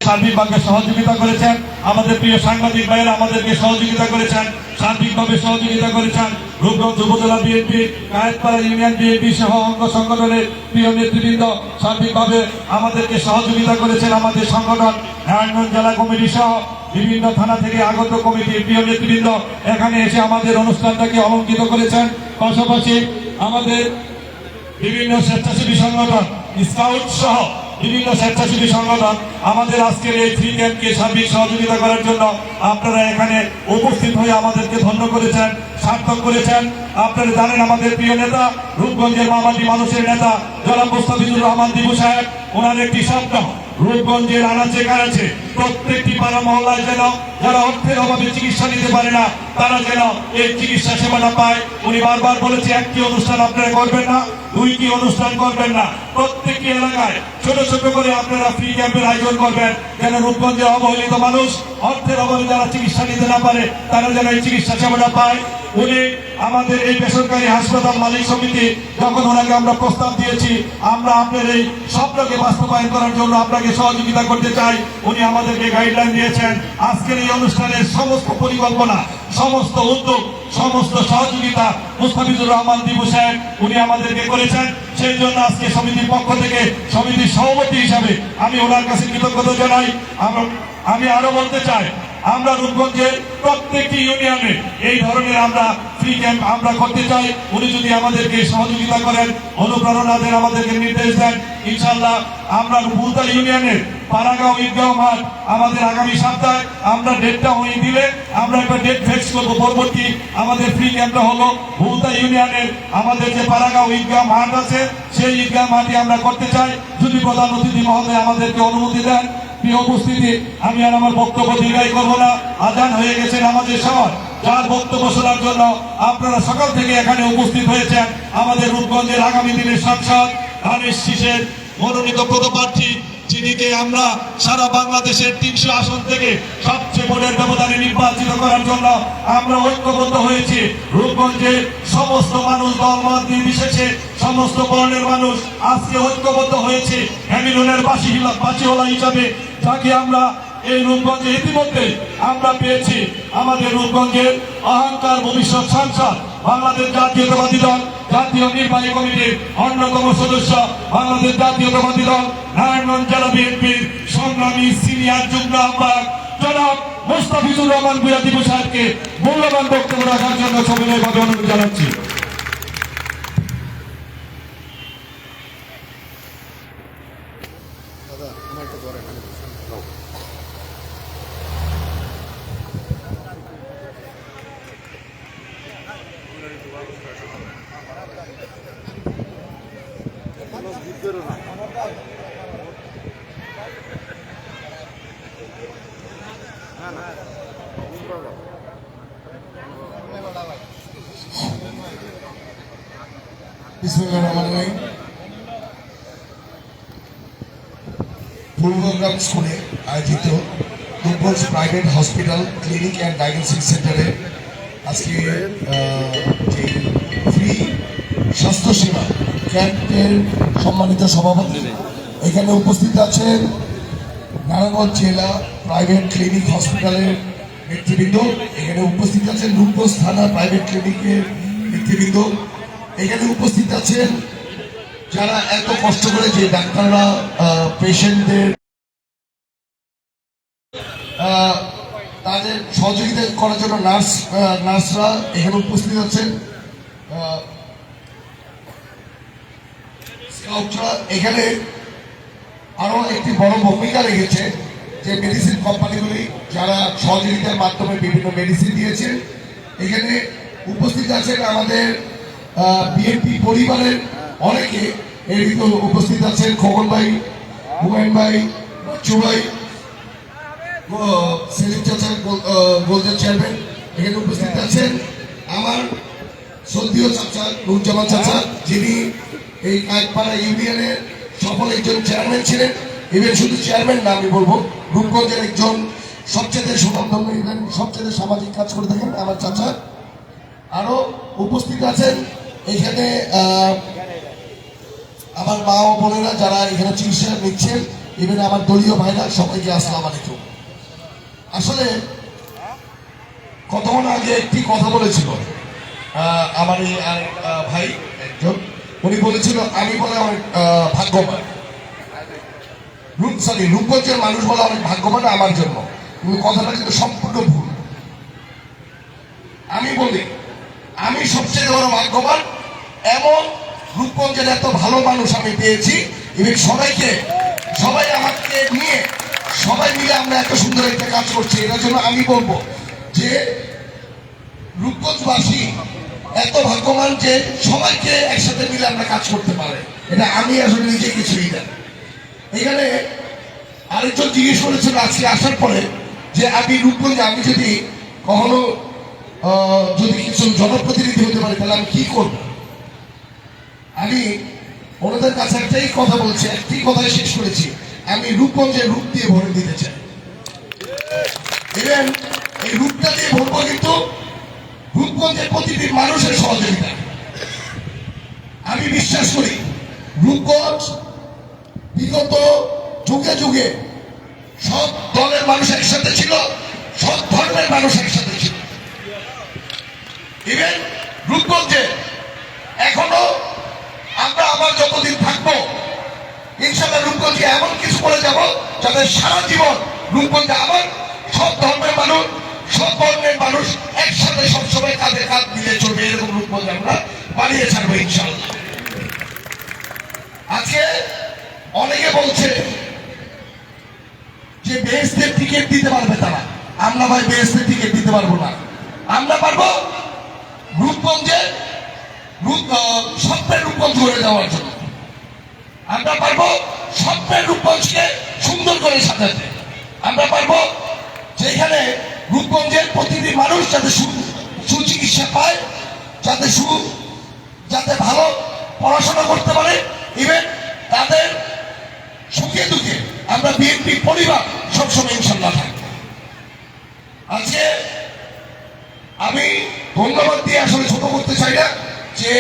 সার্বিকভাবে সহযোগিতা করেছেন। আমাদের প্রিয় সাংবাদিক ভাইয়েরা আমাদেরকে সহযোগিতা করেছেন, সার্বিকভাবে সহযোগিতা করেছেন। রূপগঞ্জ উপজেলা বিএনপি, কায়েতপাড়া ইউনিয়ন বিএনপি সহ অঙ্গ সংগঠনের প্রিয় নেতৃবৃন্দ সার্বিকভাবে আমাদেরকে সহযোগিতা করেছেন। আমাদের সংগঠন নারায়ণগঞ্জ জেলা কমিটি সহ বিভিন্ন থানা থেকে আগত কমিটির প্রিয় নেতৃবৃন্দ এখানে এসে আমাদের অনুষ্ঠানটাকে অলঙ্কৃত করেছেন। পাশাপাশি আমাদের বিভিন্ন স্বেচ্ছাসেবী সংগঠন, স্কাউট সহ বিভিন্ন স্বেচ্ছাসেবী সংগঠন আমাদের আজকের এই ফ্রি ক্যাম্পকে সার্বিক সহযোগিতা করার জন্য আপনারা এখানে উপস্থিত হয়ে আমাদেরকে ধন্য করেছেন, সার্থক করেছেন। আপনারা জানেন আমাদের প্রিয় নেতা, রূপগঞ্জের মামাটি মানুষের নেতা জনাব মোস্তাফিজুর রহমান দিবু সাহেব, ওনার একটি স্বপ্ন রূপগঞ্জের আনাচে কানাচে প্রত্যেকটি পাড়া মহল্লায় যেন যারা অর্থের অভাবে চিকিৎসা নিতে পারে না তারা যেন এই চিকিৎসা সেবাটা পায়। উনি বারবার বলেছে একটি অনুষ্ঠান আপনারা করবেন না, দুইটি অনুষ্ঠান করবেন না, প্রত্যেকটি এলাকায় ছোট ছোট করে আপনারা ফ্রি ক্যাম্পের আয়োজন করবেন, যেন রূপগঞ্জের অবহেলিত মানুষ অর্থের অভাবে যারা চিকিৎসা নিতে না পারে তারা যেন এই চিকিৎসা সেবাটা পায়। উনি আমাদের এই বেসরকারি হাসপাতাল মালিক সমিতি যখন ওনাকে আমরা প্রস্তাব দিয়েছি আমরা আপনার এই স্বপ্নকে বাস্তবায়ন করার জন্য আপনাকে সহযোগিতা করতে চাই, উনি আমাদেরকে গাইডলাইন দিয়েছেন। আজকের এই অনুষ্ঠানের সমস্ত পরিকল্পনা, সমস্ত উদ্যোগ, সমস্ত সহযোগিতা মুস্তাফিজুর রহমান দিবু সাহেব উনি আমাদেরকে করেছেন। সেই জন্য আজকে সমিতির পক্ষ থেকে সমিতির সভাপতি হিসাবে আমি ওনার কাছে কৃতজ্ঞতা জানাই। আমি আরো বলতে চাই, আমরা রূপগঞ্জের প্রত্যেকটি ইউনিয়নে এই ধরনের আমরা ফ্রি ক্যাম্প আমরা করতে চাই। উনি যদি আমাদেরকে সহযোগিতা করেন, অনুপ্রেরণা দেন, আমাদেরকে নির্দেশ দেন, ইনশাআল্লাহ আমরা ভুলতা ইউনিয়নের পাড়াগাঁও ঈদগাঁও মাঠ আমাদের আগামী সপ্তাহে আমরা ডেটটা হয়ে দিলে আমরা একটা ডেট ফিক্স করবো। পরবর্তী আমাদের ফ্রি ক্যাম্পটা হলো ভুলতা ইউনিয়নের আমাদের যে পাড়াগাঁও ঈদগাঁও মাঠ আছে সেই ঈদগাঁও মাঠে আমরা করতে চাই। যদি প্রধান অতিথি মহোদয় আমাদেরকে অনুমতি দেন। প্রিয় উপস্থিতি, আমি আর আমার বক্তব্য দীর্ঘায়ী করবো না, আজান হয়ে গেছে নামাজের সময়। যার বক্তব্য শোনার জন্য আপনারা সকাল থেকে এখানে উপস্থিত হয়েছেন আমাদের রূপগঞ্জের আগামী দিনের সাংসদ ধানের শীষের মনোনীত পদপ্রার্থী, যিনিকে আমরা সারা বাংলাদেশের ৩০০ আসন থেকে সবচেয়ে ভোটের ব্যবধানে নির্বাচিত করার জন্য আমরা ঐক্যবদ্ধ হয়েছি। রূপগঞ্জের সমস্ত মানুষ দলমত নির্বিশেষে সমস্ত বর্ণের মানুষ আজকে ঐক্যবদ্ধ হয়েছে হ্যামিলনের বাসিওয়ালা হিসাবে, যাকে আমরা এই রূপগঞ্জে ইতিমধ্যে আমরা পেয়েছি আমাদের রূপগঞ্জের অহংকার ভবিষ্যৎ সাংসদ, বাংলাদেশ জাতীয়তাবাদী দল জাতীয় নির্বাহী কমিটির অন্যতম সদস্য, বাংলাদেশ জাতীয়তাবাদী দল নারায়ণগঞ্জ জেলা বিএনপির সংগ্রামী সিনিয়র যুগ্ম আহ্বায়ক জনাব মোস্তাফিজুর রহমান ভূঁইয়া দিবু সাহেবকে মূল্যবান বক্তব্য রাখার জন্য সবিনয়ভাবে অনুরোধ জানাচ্ছি। পূর্বগ্রাম স্কুলে আয়োজিত Rupganj private hospital clinic and diagnostic সেন্টারে আজকে যে ফ্রি স্বাস্থ্যসেবা ক্যাম্পের সম্মানিত সভাপতি এখানে উপস্থিত আছেন নারায়ণগঞ্জ জেলা প্রাইভেট ক্লিনিক হসপিটালের নেতৃবৃন্দ, এখানে উপস্থিত আছেন রূপগঞ্জ থানা প্রাইভেট ক্লিনিকের নেতৃবৃন্দ, এখানে উপস্থিত আছেন যারা এত কষ্ট করে যে ডাক্তাররা পেশেন্টদের তাদের সহযোগিতা করার জন্য নার্সরা এখানে উপস্থিত আছেন, স্কাউটরা এখানে আরো একটি বড় ভূমিকা রেখেছে যে মেডিসিন কোম্পানিগুলি যারা সহযোগিতার মাধ্যমে বিভিন্ন মেডিসিন দিয়েছে। এখানে উপস্থিত আছেন আমাদের বিএনপি পরিবারের অনেকে, এর ভিতরে উপস্থিত আছেন খোকন ভাই, হুমায়ুন ভাই, বাচ্চু ভাই, সেলিম চাচা গোলজার চেয়ারম্যান, এখানে উপস্থিত আছেন আমার সন্দীয় চাচা নুরজামান চাচা, যিনি এই কায়েতপাড়া ইউনিয়নের সফল একজন চেয়ারম্যান ছিলেন। এবার শুধু চেয়ারম্যান না, আমি বলবো রূপগঞ্জের একজন সবচেয়ে সুনামধন্য ইভেন সবচেয়ে সামাজিক কাজ করে থাকেন আমার চাচা। আরো উপস্থিত আছেন এখানে আমার মা ও বোনেরা যারা এখানে চিকিৎসা নিচ্ছেন, ইভেন আমার দলীয় ভাইরা সবাইকে আসসালামু আলাইকুম। আসলে কতক্ষণ আগে একটি কথা বলেছিল আমার এই ভাই একজন, উনি বলেছিল আমি বলে অনেক ভাগ্যবান, রূপগঞ্জের মানুষ বলে অনেক ভাগ্যবান আমার জন্য, কিন্তু কথাটা কিন্তু সম্পূর্ণ ভুল। আমি বলি আমি সবচেয়ে বড় ভাগ্যবান, এমন রূপগঞ্জের এত ভালো মানুষ আমি পেয়েছি, এবং সবাই আমাকে নিয়ে সবাই মিলে আমরা এত সুন্দর একটা কাজ করছি। এটার জন্য আমি বলবো যে রূপগঞ্জবাসী এত ভাগ্যবান যে সবাইকে একসাথে মিলে আমরা কাজ করতে পারে। এটা আমি আসলে নিজে কিছুই না। এখানে আরেকজন জিজ্ঞেস করেছিল আজকে আসার পরে যে আমি রূপগঞ্জে আমি যদি কখনো যদি কিছু জনপ্রতিনিধি হতে পারি তাহলে আমি কি করব। আমি ওনাদের কাছে একটাই কথা বলছি, একটি কথায় শেষ করেছি, আমি রূপগঞ্জের রূপ দিয়ে ভোট দিতে চাই। এবং এই রূপটা দিয়ে ভরবো কিন্তু রূপগঞ্জের প্রতিটি মানুষের সহযোগিতা। আমি বিশ্বাস করি রূপগঞ্জ বিগত যুগে যুগে সব দলের মানুষ একসাথে ছিল, সব ধর্মের মানুষ একসাথে ছিল। ইভেন রূপগঞ্জে এখনো আমরা আবার যতদিন থাকবো ইনশাল্লাহ রূপগঞ্জে এমন কিছু করে যাব যাতে সারা জীবন রূপগঞ্জে আবার সব ধর্মের মানুষ, সব বর্ণের মানুষ একসাথে সবসময় কাঁধে কাঁধ মিলে চলবে, এরকম রূপগঞ্জ আমরা বানিয়ে ছাড়বো ইনশাল্লাহ। আজকে অনেকে বলছে যে বেহেশতের টিকিট দিতে পারবে তারা, আমরা ভাই বেহেশতের টিকিট দিতে পারবো না। আমরা পারবো রূপগঞ্জে স্বপ্নের রূপগঞ্জ করে দেওয়ার জন্য, আমরা পারবো স্বপ্নের রূপগঞ্জকে সুন্দর করে সাজাতে, আমরা পারবো যেখানে রূপগঞ্জের প্রতিটি মানুষ যাতে সুচিকিৎসা পায়, যাতে ভালো পড়াশোনা করতে পারে, ইভেন তাদের সুখে দুঃখে আমরা বিএনপি পরিবার সবসময় ইনশাল্লাহ থাকবো। আজকে আমি ধন্যবাদ দিয়ে আসলে ছোট করতে চাই না যে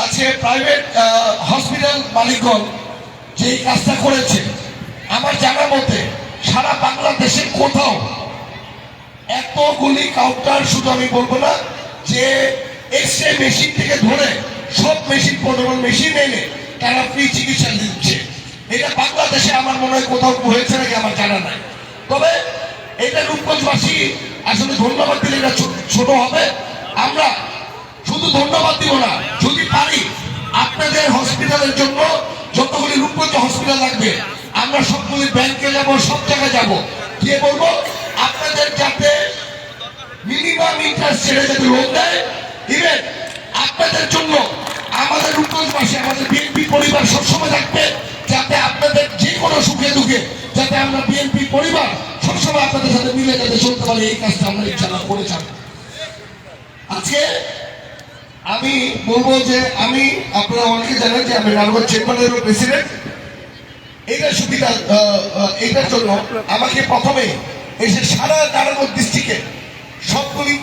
আজকে প্রাইভেট হসপিটাল মালিকগণ যে কাজটা করেছে, আমার জানার মধ্যে সারা বাংলাদেশে কোথাও এতগুলি কাউন্টার, শুধু আমি বলবো না যে এক্সরে মেশিন থেকে ধরে সব মেশিন পোর্টেবল মেশিন এনে তারা ফ্রি চিকিৎসা দিচ্ছে, এটা বাংলাদেশে আমার মনে হয় কোথাও হয়েছে নাকি আমার জানা নাই। তবে এটা রূপগঞ্জবাসী আসলে ধন্যবাদ দিলে এটা ছোট হবে। আমরা শুধু ধন্যবাদ দিব না, যদি পারি আপনাদের হসপিটালের জন্য যতগুলি রূপগঞ্জ হসপিটাল লাগবে আমরা সবগুলি ব্যাংকে যাব, সব জায়গায় যাব, গিয়ে বলবো আপনাদের যাতে মিনিমাম ইন্টারেস্ট ছেড়ে যাতে লোন দেয়। ইভেন আপনাদের জন্য আমাদের রূপগঞ্জবাসী, আমাদের বিএনপি পরিবার সবসময় থাকবে, যাতে আপনাদের যে কোনো সুখে দুঃখে যাতে আমরা বিএনপি পরিবার সবসময় আপনাদের সাথে মিলে যাতে চলতে পারি, এই কাজটা আমরা ইনশাআল্লাহ করে যাব। আজকে আমি বলবো যে আপনারা অনেকে জানেন যে আমি নারায়ণগঞ্জ চেম্বারের প্রেসিডেন্ট। এইটার সুবিধা, এইটার জন্য আমাকে প্রথমে এসে সারা নারায়ণগঞ্জ ডিস্ট্রিক্টে সবগুলি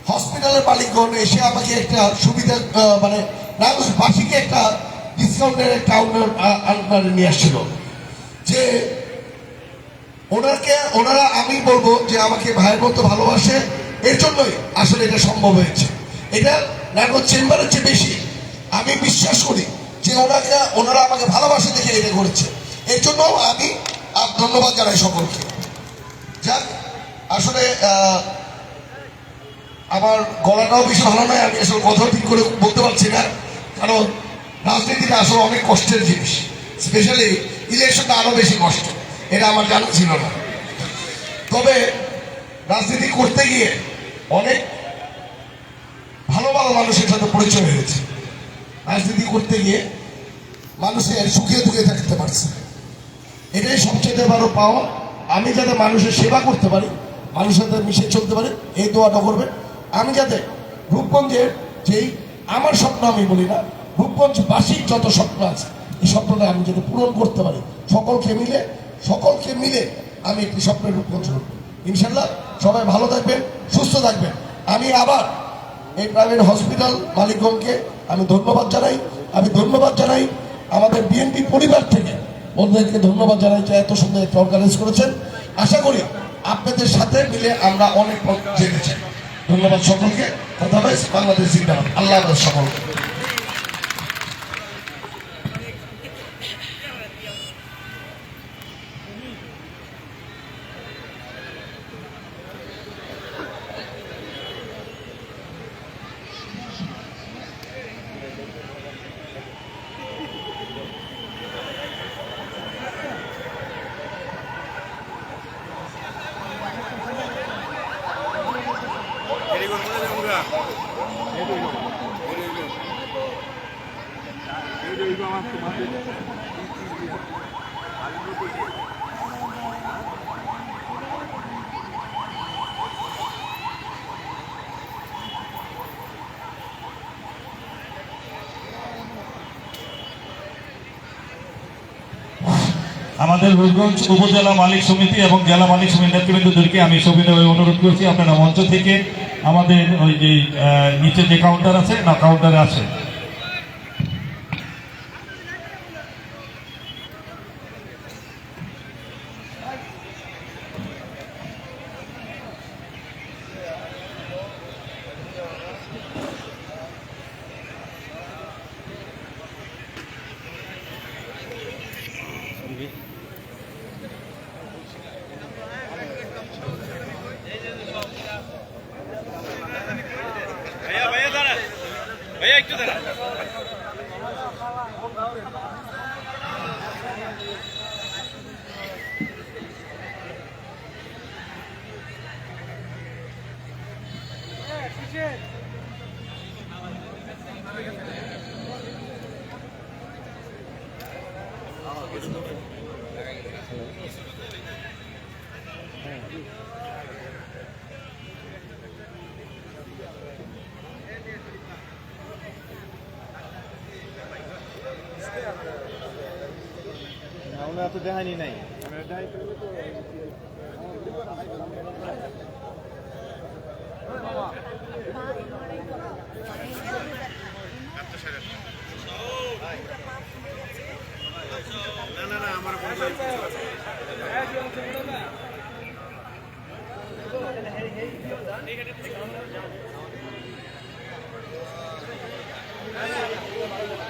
হসপিটালের মালিকগণ এসে আমাকে একটা সুবিধা, মানে নারায়ণগঞ্জবাসীকে একটা ডিসকাউন্টের একটা আন্ডারে নিয়ে আসছিল, যে ওনারা আমি বলবো যে আমাকে ভাইয়ের মতো ভালোবাসে, এর জন্যই আসলে এটা সম্ভব হয়েছে। এটা নারায়ণগঞ্জ চেম্বারের চেয়ে বেশি আমি বিশ্বাস করি যে ওনারা আমাকে ভালোবাসে দেখে এটা করেছে, এর জন্য আমি ধন্যবাদ জানাই সকলকে। যাক, আসলে আমার গলাটাও বেশি ভালো নয়, আমি আসলে কথা ঠিক করে বলতে পারছি না, কারণ রাজনীতিটা আসলে অনেক কষ্টের জিনিস, স্পেশালি ইলেকশনটা আরো বেশি কষ্ট, এটা আমার জানা ছিল না। তবে রাজনীতি করতে গিয়ে অনেক ভালো ভালো মানুষের সাথে পরিচয় হয়েছে, রাজনীতি করতে গিয়ে মানুষের সুখে দুঃখে থাকতে পারছে, এটাই সবচেয়ে বড় পাওয়া। আমি যাতে মানুষের সেবা করতে পারি, মানুষের সাথে মিশে চলতে পারি, এই দোয়াটা করবেন। আমি যাতে রূপগঞ্জের যেই আমার স্বপ্ন, আমি বলি না, রূপগঞ্জবাসীর যত স্বপ্ন আছে এই স্বপ্নটা আমি যাতে পূরণ করতে পারি, সকলকে মিলে আমি একটি স্বপ্নের রূপগঞ্জ করব ইনশাল্লাহ। সবাই ভালো থাকবেন, সুস্থ থাকবেন। আমি আবার এই প্রাইভেট হসপিটাল মালিকগণকে আমি ধন্যবাদ জানাই আমাদের বিএনপি পরিবার থেকে বন্ধুদেরকে ধন্যবাদ জানাই যে এত সুন্দর একটা অর্গানাইজ করেছেন। আশা করি আপনাদের সাথে মিলে আমরা অনেক পথ যেতে চাই। ধন্যবাদ সকলকে। কথা হবে বাংলাদেশ জিন্দাবাদ। আল্লাহ হাফেজ সকলকে। আমাদের রূপগঞ্জ উপজেলা মালিক সমিতি এবং জেলা মালিক সমিতির নেতৃবৃন্দদেরকে আমি সবিনয়ে অনুরোধ করছি আপনারা মঞ্চ থেকে আমাদের ওই যে নিচে যে কাউন্টার আছে না কাউন্টারে আছে भैया एक दाঁড়া আমরা তো দেখানি নাই না না না আমার কোনো